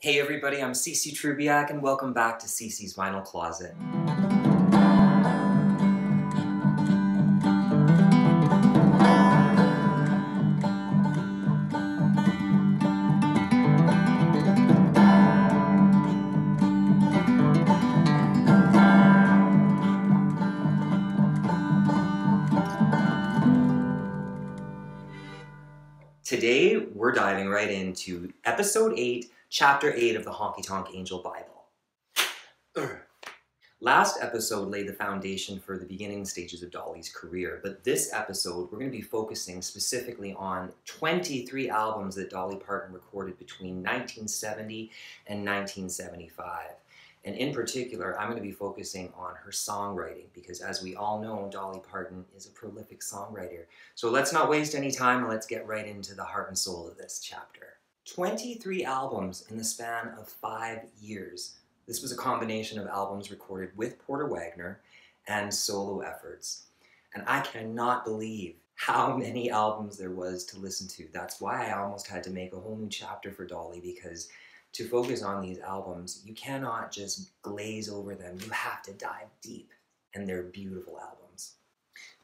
Hey everybody, I'm CC Trubiak and welcome back to CC's Vinyl Closet. Today we're diving right into episode 8, chapter 8 of the Honky Tonk Angel Bible. Last episode laid the foundation for the beginning stages of Dolly's career, but this episode we're going to be focusing specifically on 23 albums that Dolly Parton recorded between 1970 and 1975. And in particular, I'm going to be focusing on her songwriting because, as we all know, Dolly Parton is a prolific songwriter. So let's not waste any time and let's get right into the heart and soul of this chapter. 23 albums in the span of 5 years. This was a combination of albums recorded with Porter Wagoner and solo efforts. And I cannot believe how many albums there was to listen to. That's why I almost had to make a whole new chapter for Dolly, because to focus on these albums, you cannot just glaze over them. You have to dive deep, and they're beautiful albums.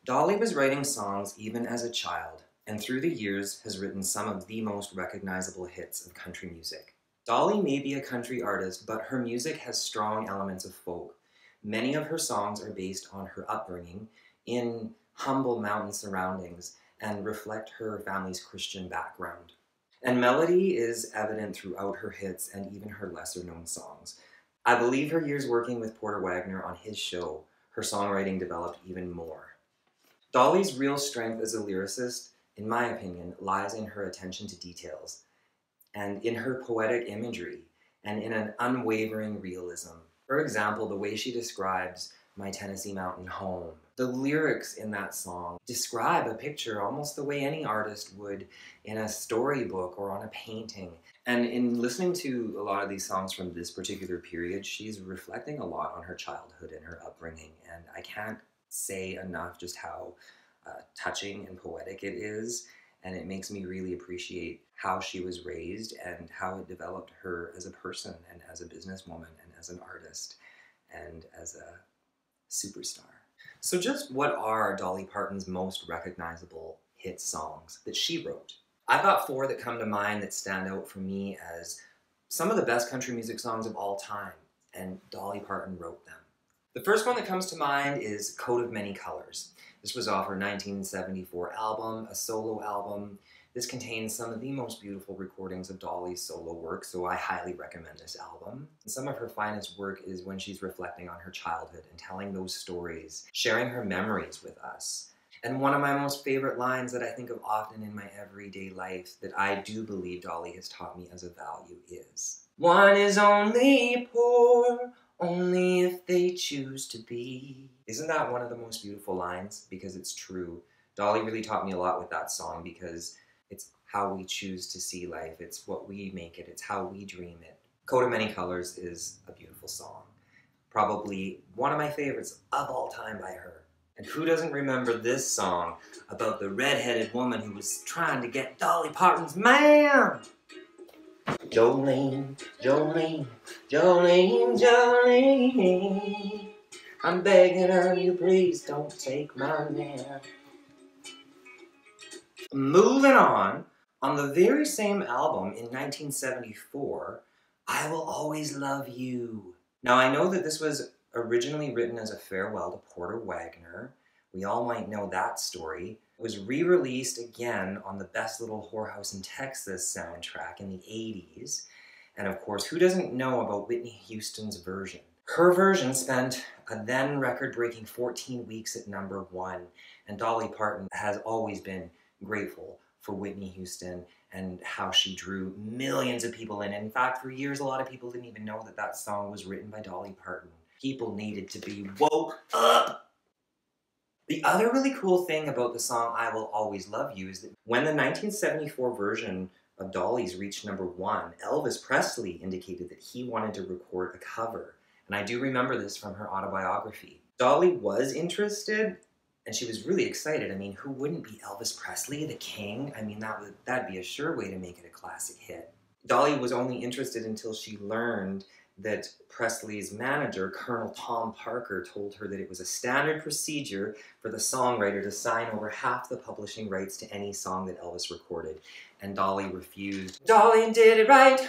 Dolly was writing songs even as a child, and through the years has written some of the most recognizable hits of country music. Dolly may be a country artist, but her music has strong elements of folk. Many of her songs are based on her upbringing in humble mountain surroundings and reflect her family's Christian background. And melody is evident throughout her hits and even her lesser-known songs. I believe her years working with Porter Wagoner on his show, her songwriting developed even more. Dolly's real strength as a lyricist, in my opinion, lies in her attention to details, and in her poetic imagery, and in an unwavering realism. For example, the way she describes My Tennessee Mountain Home. The lyrics in that song describe a picture almost the way any artist would in a storybook or on a painting. And in listening to a lot of these songs from this particular period, she's reflecting a lot on her childhood and her upbringing. And I can't say enough just how touching and poetic it is. And it makes me really appreciate how she was raised and how it developed her as a person and as a businesswoman and as an artist and as a superstar. So just what are Dolly Parton's most recognizable hit songs that she wrote? I've got 4 that come to mind that stand out for me as some of the best country music songs of all time, and Dolly Parton wrote them. The first one that comes to mind is Coat of Many Colors. This was off her 1974 album, a solo album. This contains some of the most beautiful recordings of Dolly's solo work, so I highly recommend this album. And some of her finest work is when she's reflecting on her childhood and telling those stories, sharing her memories with us. And one of my most favorite lines that I think of often in my everyday life that I do believe Dolly has taught me as a value is, "One is only poor, only if they choose to be." Isn't that one of the most beautiful lines? Because it's true. Dolly really taught me a lot with that song because it's how we choose to see life. It's what we make it. It's how we dream it. Coat of Many Colors is a beautiful song. Probably one of my favorites of all time by her. And who doesn't remember this song about the red-headed woman who was trying to get Dolly Parton's man? Jolene, Jolene, Jolene, Jolene, I'm begging of you, please don't take my man. Moving on the very same album in 1974, I Will Always Love You. Now I know that this was originally written as a farewell to Porter Wagoner. We all might know that story. It was re-released again on the Best Little Whorehouse in Texas soundtrack in the 80s. And of course, who doesn't know about Whitney Houston's version? Her version spent a then record-breaking 14 weeks at #1, and Dolly Parton has always been grateful for Whitney Houston and how she drew millions of people in. In fact, for years, a lot of people didn't even know that that song was written by Dolly Parton. People needed to be woke up. The other really cool thing about the song I Will Always Love You is that when the 1974 version of Dolly's reached #1, Elvis Presley indicated that he wanted to record a cover. And I do remember this from her autobiography. Dolly was interested, and she was really excited. I mean, who wouldn't be Elvis Presley, the king? I mean, that'd be a sure way to make it a classic hit. Dolly was only interested until she learned that Presley's manager, Colonel Tom Parker, told her that it was a standard procedure for the songwriter to sign over half the publishing rights to any song that Elvis recorded. And Dolly refused. Dolly did it right!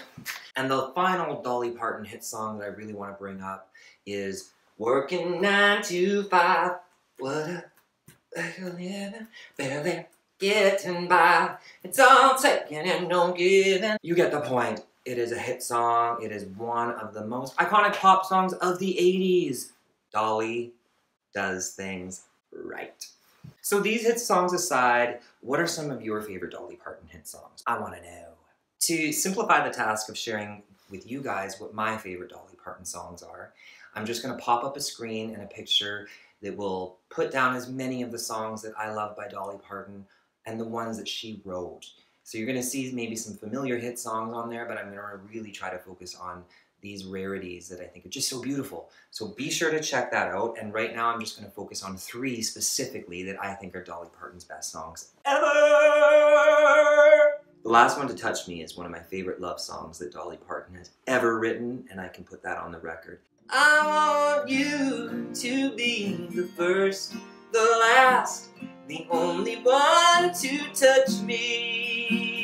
And the final Dolly Parton hit song that I really want to bring up is Working 9 to 5, what a living, barely getting by. It's all taking and no giving. You get the point. It is a hit song. It is one of the most iconic pop songs of the 80s. Dolly does things right. So these hit songs aside, what are some of your favorite Dolly Parton hit songs? I want to know. To simplify the task of sharing with you guys what my favorite Dolly Parton songs are, I'm just going to pop up a screen and a picture that will put down as many of the songs that I love by Dolly Parton and the ones that she wrote. So you're going to see maybe some familiar hit songs on there, but I'm going to really try to focus on these rarities that I think are just so beautiful. So be sure to check that out. And right now I'm just going to focus on 3 specifically that I think are Dolly Parton's best songs ever. The last one to touch me is one of my favorite love songs that Dolly Parton has ever written, and I can put that on the record. I want you to be the first, the last, the only one to touch me.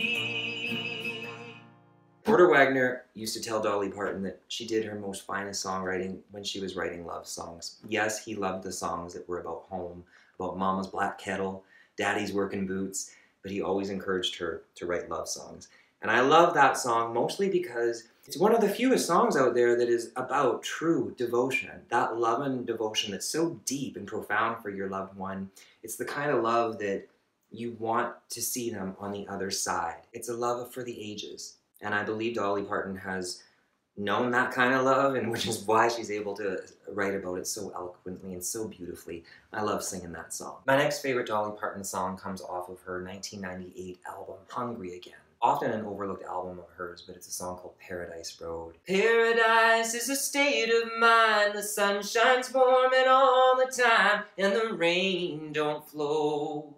Porter Wagoner used to tell Dolly Parton that she did her most finest songwriting when she was writing love songs. Yes, he loved the songs that were about home, about Mama's black kettle, Daddy's working boots, but he always encouraged her to write love songs. And I love that song mostly because it's one of the fewest songs out there that is about true devotion. That love and devotion that's so deep and profound for your loved one. It's the kind of love that you want to see them on the other side. It's a love for the ages. And I believe Dolly Parton has known that kind of love, and which is why she's able to write about it so eloquently and so beautifully. I love singing that song. My next favorite Dolly Parton song comes off of her 1998 album, Hungry Again. Often an overlooked album of hers, but it's a song called Paradise Road. Paradise is a state of mind. The sun shines warm and all the time, and the rain don't flow,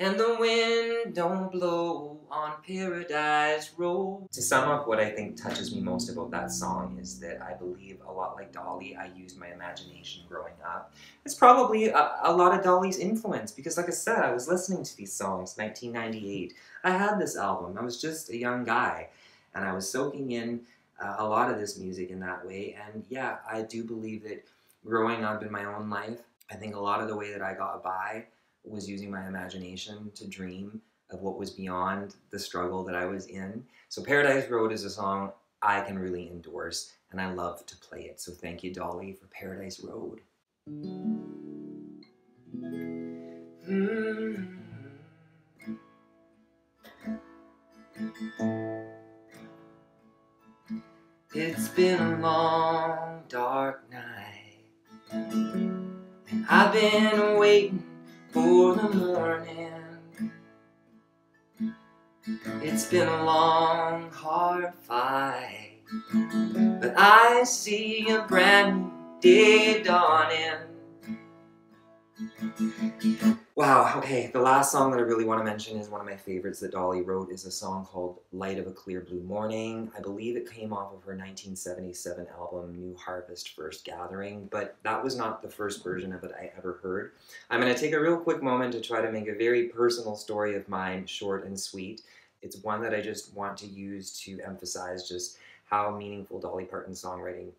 and the wind don't blow on Paradise Road. To sum up, what I think touches me most about that song is that I believe, a lot like Dolly, I used my imagination growing up. It's probably a lot of Dolly's influence, because like I said, I was listening to these songs, 1998. I had this album. I was just a young guy, and I was soaking in a lot of this music in that way. And yeah, I do believe that growing up in my own life, I think a lot of the way that I got by was using my imagination to dream of what was beyond the struggle that I was in. So Paradise Road is a song I can really endorse, and I love to play it. So thank you, Dolly, for Paradise Road. It's been a long, dark night, and I've been waiting for the morning. It's been a long, hard fight, but I see a brand new day dawning. Wow, okay, the last song that I really want to mention is one of my favorites that Dolly wrote, is a song called Light of a Clear Blue Morning. I believe it came off of her 1977 album, New Harvest First Gathering, but that was not the first version of it I ever heard. I'm going to take a real quick moment to try to make a very personal story of mine short and sweet. It's one that I just want to use to emphasize just how meaningful Dolly Parton's songwriting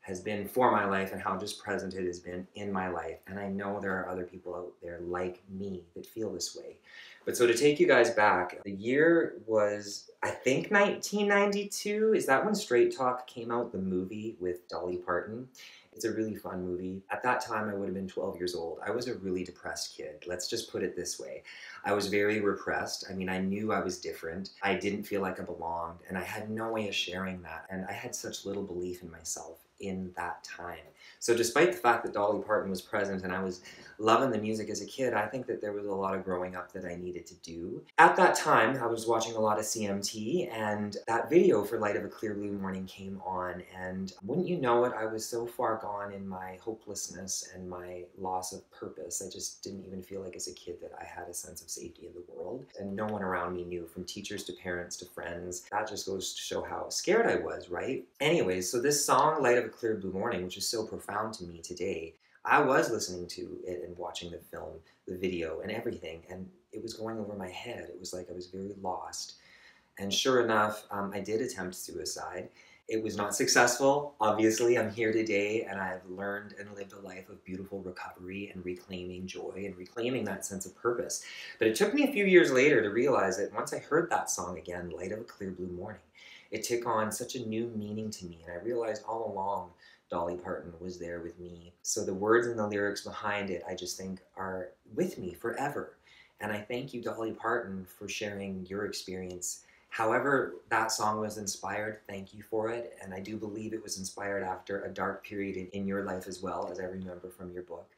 has been for my life and how just present it has been in my life. And I know there are other people out there like me that feel this way. But so to take you guys back, the year was, I think, 1992. Is that when Straight Talk came out, the movie with Dolly Parton? It's a really fun movie. At that time, I would have been 12 years old. I was a really depressed kid. Let's just put it this way. I was very repressed. I mean, I knew I was different. I didn't feel like I belonged, and I had no way of sharing that. And I had such little belief in myself in that time. So despite the fact that Dolly Parton was present and I was loving the music as a kid, I think that there was a lot of growing up that I needed to do. At that time, I was watching a lot of CMT, and that video for Light of a Clear Blue Morning came on, and wouldn't you know it, I was so far gone in my hopelessness and my loss of purpose. I just didn't even feel like as a kid that I had a sense of safety in the world, and no one around me knew, from teachers to parents to friends. That just goes to show how scared I was, right? Anyways, so this song, Light of a Clear Blue Morning, which is so profound to me today, I was listening to it and watching the film, the video, and everything, and it was going over my head. It was like I was very lost. And sure enough, I did attempt suicide. It was not successful. Obviously, I'm here today, and I've learned and lived a life of beautiful recovery and reclaiming joy and reclaiming that sense of purpose. But it took me a few years later to realize that once I heard that song again, Light of a Clear Blue Morning, it took on such a new meaning to me, and I realized all along Dolly Parton was there with me. So the words and the lyrics behind it, I just think, are with me forever. And I thank you, Dolly Parton, for sharing your experience. However that song was inspired, thank you for it. And I do believe it was inspired after a dark period in your life as well, as I remember from your book.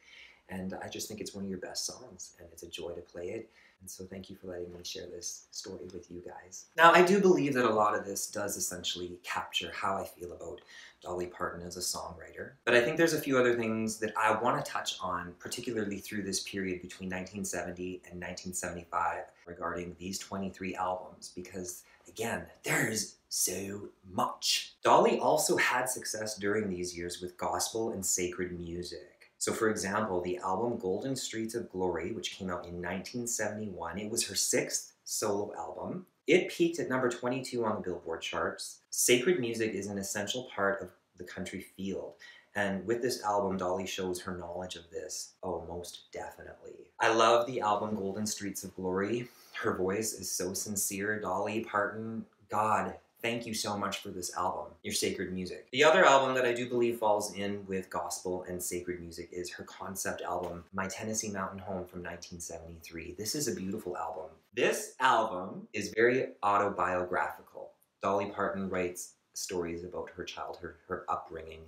And I just think it's one of your best songs, and it's a joy to play it. And so thank you for letting me share this story with you guys. Now, I do believe that a lot of this does essentially capture how I feel about Dolly Parton as a songwriter. But I think there's a few other things that I want to touch on, particularly through this period between 1970 and 1975, regarding these 23 albums, because again, there's so much. Dolly also had success during these years with gospel and sacred music. So for example, the album Golden Streets of Glory, which came out in 1971, it was her 6th solo album. It peaked at number 22 on the Billboard charts. Sacred music is an essential part of the country field. And with this album, Dolly shows her knowledge of this. Oh, most definitely. I love the album Golden Streets of Glory. Her voice is so sincere. Dolly Parton, God, thank you so much for this album, your sacred music. The other album that I do believe falls in with gospel and sacred music is her concept album, My Tennessee Mountain Home from 1973. This is a beautiful album. This album is very autobiographical. Dolly Parton writes stories about her childhood, her upbringing.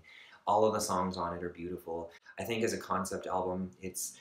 All of the songs on it are beautiful. I think as a concept album, it's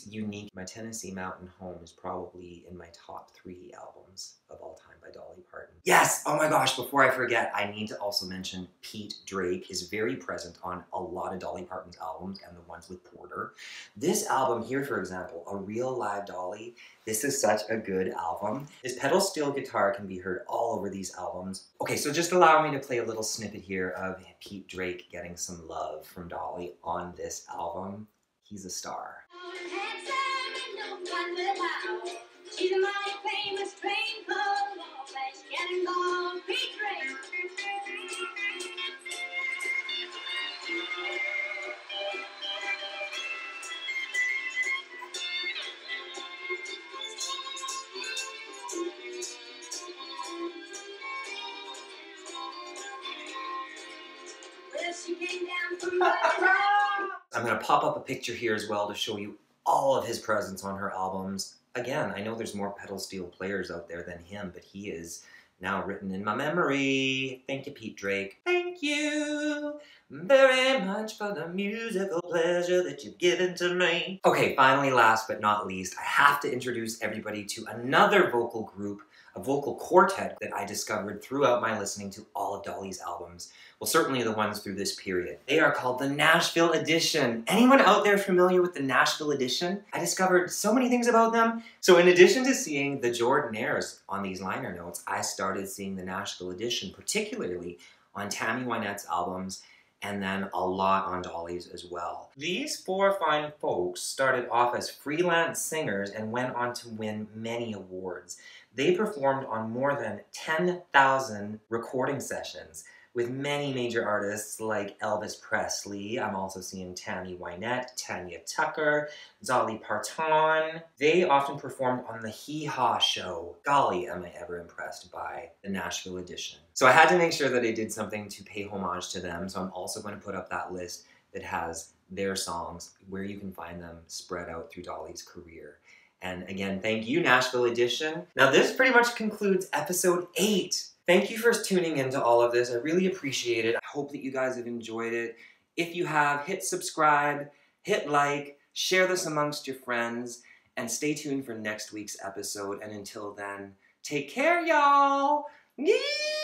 unique. My Tennessee Mountain Home is probably in my top 3 albums of all time by Dolly Parton. Yes! Oh my gosh, before I forget, I need to also mention Pete Drake is very present on a lot of Dolly Parton's albums and the ones with Porter. This album here, for example, A Real Live Dolly, this is such a good album. His pedal steel guitar can be heard all over these albums. Okay, so just allow me to play a little snippet here of Pete Drake getting some love from Dolly on this album. He's a star. She's a mighty famous train full of flesh getting gone, Pete Drake. Well, she came down from I'm going to pop up a picture here as well to show you all of his presence on her albums. Again, I know there's more pedal steel players out there than him, but he is now written in my memory. Thank you, Pete Drake. Thank you very much for the musical pleasure that you've given to me. Okay, finally, last but not least, I have to introduce everybody to another vocal group, a vocal quartet that I discovered throughout my listening to all of Dolly's albums. Well, certainly the ones through this period. They are called the Nashville Edition. Anyone out there familiar with the Nashville Edition? I discovered so many things about them. So in addition to seeing the Jordanaires on these liner notes, I started seeing the Nashville Edition, particularly on Tammy Wynette's albums, and then a lot on Dolly's as well. These 4 fine folks started off as freelance singers and went on to win many awards. They performed on more than 10,000 recording sessions with many major artists like Elvis Presley. I'm also seeing Tammy Wynette, Tanya Tucker, Dolly Parton. They often performed on the Hee Haw Show. Golly, am I ever impressed by the Nashville Edition. So I had to make sure that I did something to pay homage to them, so I'm also going to put up that list that has their songs, where you can find them spread out through Dolly's career. And again, thank you, Nashville Edition. Now this pretty much concludes episode 8 Thank you for tuning into all of this. I really appreciate it. I hope that you guys have enjoyed it. If you have, hit subscribe, hit like, share this amongst your friends, and stay tuned for next week's episode. And until then, take care, y'all! Yee!